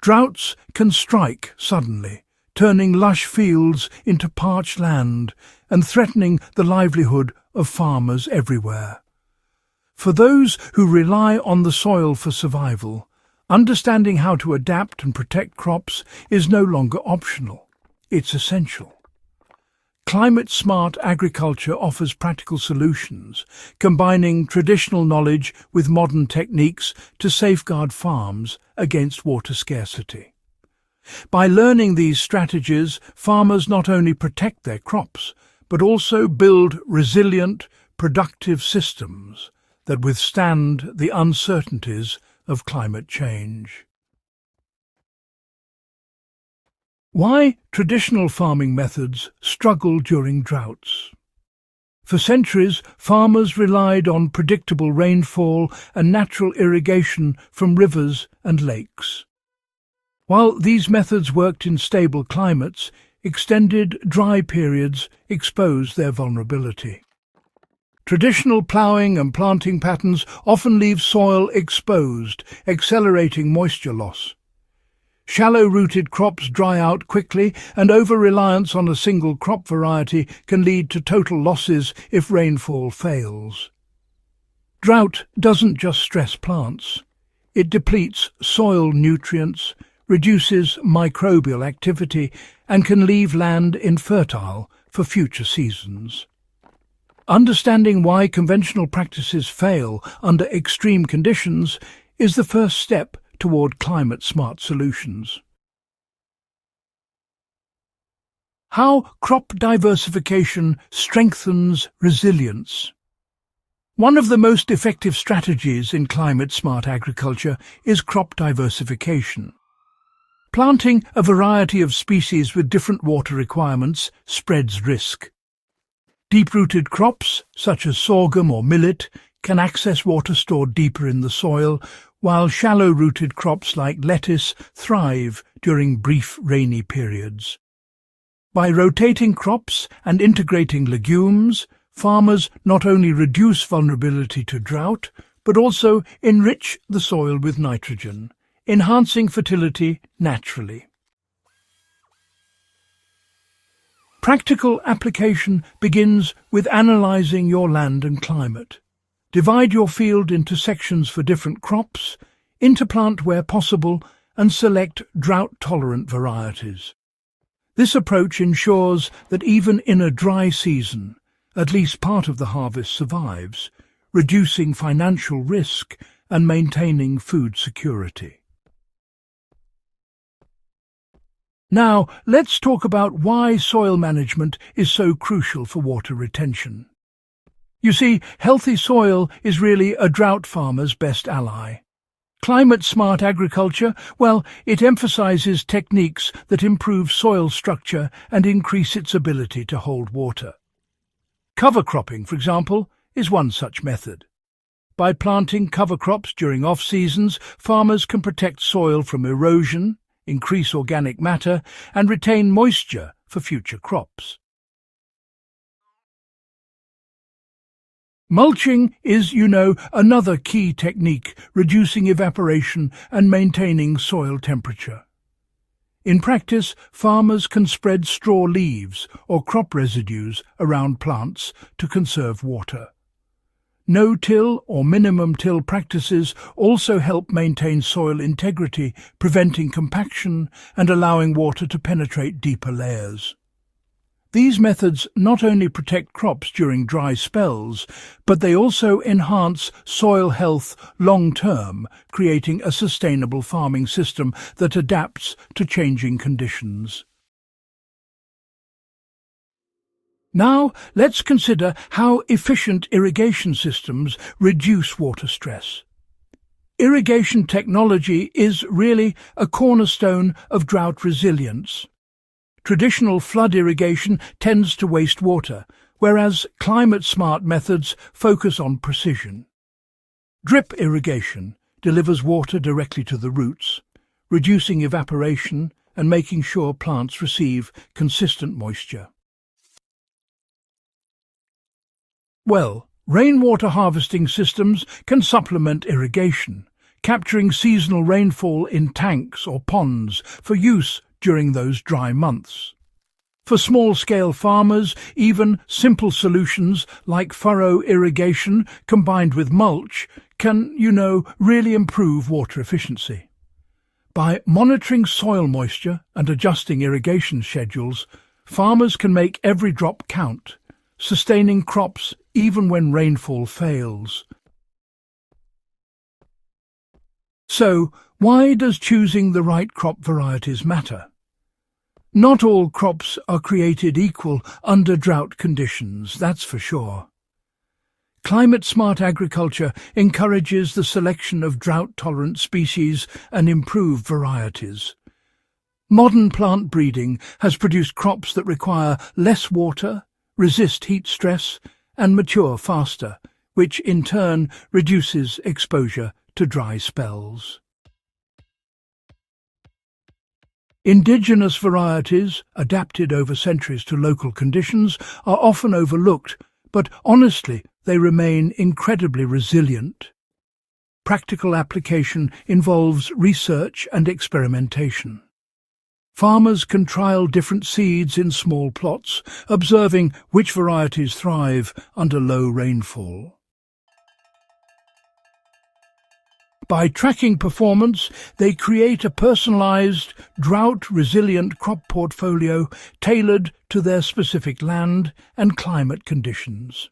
Droughts can strike suddenly, turning lush fields into parched land and threatening the livelihood of farmers everywhere. For those who rely on the soil for survival, understanding how to adapt and protect crops is no longer optional. It's essential. Climate-smart agriculture offers practical solutions, combining traditional knowledge with modern techniques to safeguard farms against water scarcity. By learning these strategies, farmers not only protect their crops, but also build resilient, productive systems that withstand the uncertainties of climate change. Why traditional farming methods struggle during droughts? For centuries, farmers relied on predictable rainfall and natural irrigation from rivers and lakes. While these methods worked in stable climates, extended dry periods exposed their vulnerability. Traditional ploughing and planting patterns often leave soil exposed, accelerating moisture loss. Shallow-rooted crops dry out quickly, and over-reliance on a single crop variety can lead to total losses if rainfall fails. Drought doesn't just stress plants. It depletes soil nutrients, reduces microbial activity, and can leave land infertile for future seasons. Understanding why conventional practices fail under extreme conditions is the first step toward climate-smart solutions. How crop diversification strengthens resilience. One of the most effective strategies in climate-smart agriculture is crop diversification. Planting a variety of species with different water requirements spreads risk. Deep-rooted crops, such as sorghum or millet, can access water stored deeper in the soil, while shallow-rooted crops like lettuce thrive during brief rainy periods. By rotating crops and integrating legumes, farmers not only reduce vulnerability to drought, but also enrich the soil with nitrogen, enhancing fertility naturally. Practical application begins with analysing your land and climate. Divide your field into sections for different crops, interplant where possible, and select drought-tolerant varieties. This approach ensures that even in a dry season, at least part of the harvest survives, reducing financial risk and maintaining food security. Now, let's talk about why soil management is so crucial for water retention. You see, healthy soil is really a drought farmer's best ally. Climate-smart agriculture, well, it emphasizes techniques that improve soil structure and increase its ability to hold water. Cover cropping, for example, is one such method. By planting cover crops during off-seasons, farmers can protect soil from erosion, increase organic matter, and retain moisture for future crops. Mulching is, another key technique, reducing evaporation and maintaining soil temperature. In practice, farmers can spread straw leaves or crop residues around plants to conserve water. No-till or minimum-till practices also help maintain soil integrity, preventing compaction and allowing water to penetrate deeper layers. These methods not only protect crops during dry spells, but they also enhance soil health long-term, creating a sustainable farming system that adapts to changing conditions. Now, let's consider how efficient irrigation systems reduce water stress. Irrigation technology is really a cornerstone of drought resilience. Traditional flood irrigation tends to waste water, whereas climate-smart methods focus on precision. Drip irrigation delivers water directly to the roots, reducing evaporation and making sure plants receive consistent moisture. Well, rainwater harvesting systems can supplement irrigation, capturing seasonal rainfall in tanks or ponds for use during those dry months. For small-scale farmers, even simple solutions like furrow irrigation combined with mulch can, really improve water efficiency. By monitoring soil moisture and adjusting irrigation schedules, farmers can make every drop count, sustaining crops even when rainfall fails. So, why does choosing the right crop varieties matter? Not all crops are created equal under drought conditions, that's for sure. Climate-smart agriculture encourages the selection of drought-tolerant species and improved varieties. Modern plant breeding has produced crops that require less water, resist heat stress, and mature faster, which in turn reduces exposure to dry spells. Indigenous varieties, adapted over centuries to local conditions, are often overlooked, but honestly, they remain incredibly resilient. Practical application involves research and experimentation. Farmers can trial different seeds in small plots, observing which varieties thrive under low rainfall. By tracking performance, they create a personalized, drought-resilient crop portfolio tailored to their specific land and climate conditions.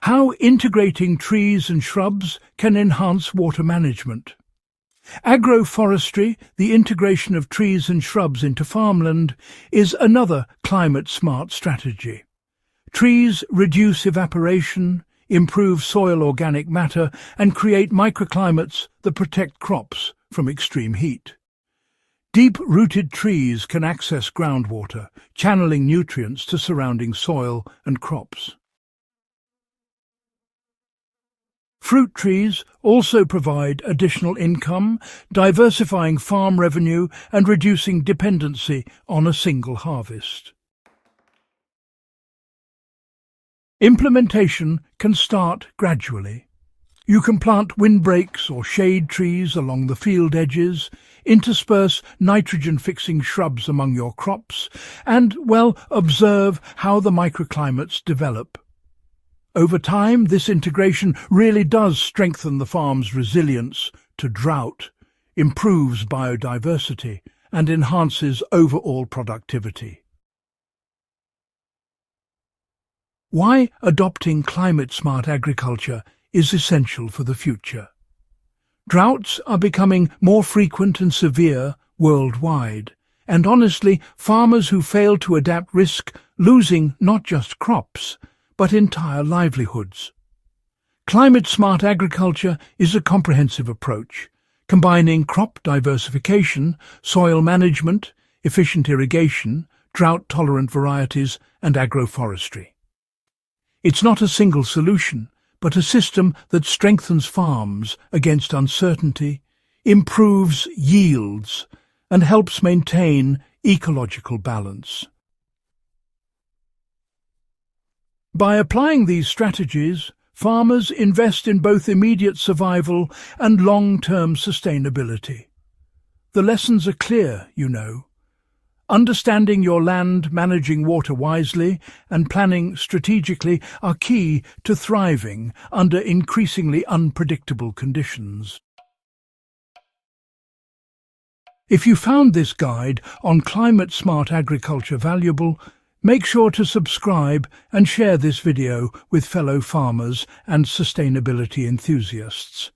How integrating trees and shrubs can enhance water management. Agroforestry, the integration of trees and shrubs into farmland, is another climate-smart strategy. Trees reduce evaporation, improve soil organic matter, and create microclimates that protect crops from extreme heat. Deep-rooted trees can access groundwater, channeling nutrients to surrounding soil and crops. Fruit trees also provide additional income, diversifying farm revenue and reducing dependency on a single harvest. Implementation can start gradually. You can plant windbreaks or shade trees along the field edges, intersperse nitrogen-fixing shrubs among your crops, and, observe how the microclimates develop. Over time, this integration really does strengthen the farm's resilience to drought, improves biodiversity, and enhances overall productivity. Why adopting climate-smart agriculture is essential for the future. Droughts are becoming more frequent and severe worldwide, and honestly, farmers who fail to adapt risk losing not just crops, but entire livelihoods. Climate-smart agriculture is a comprehensive approach, combining crop diversification, soil management, efficient irrigation, drought-tolerant varieties, and agroforestry. It's not a single solution, but a system that strengthens farms against uncertainty, improves yields, and helps maintain ecological balance. By applying these strategies, farmers invest in both immediate survival and long-term sustainability. The lessons are clear, Understanding your land, managing water wisely, and planning strategically are key to thriving under increasingly unpredictable conditions. If you found this guide on climate-smart agriculture valuable, make sure to subscribe and share this video with fellow farmers and sustainability enthusiasts.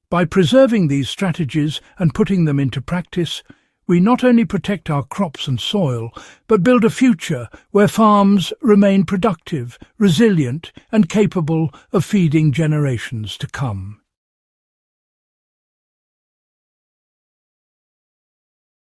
By preserving these strategies and putting them into practice, we not only protect our crops and soil, but build a future where farms remain productive, resilient, and capable of feeding generations to come.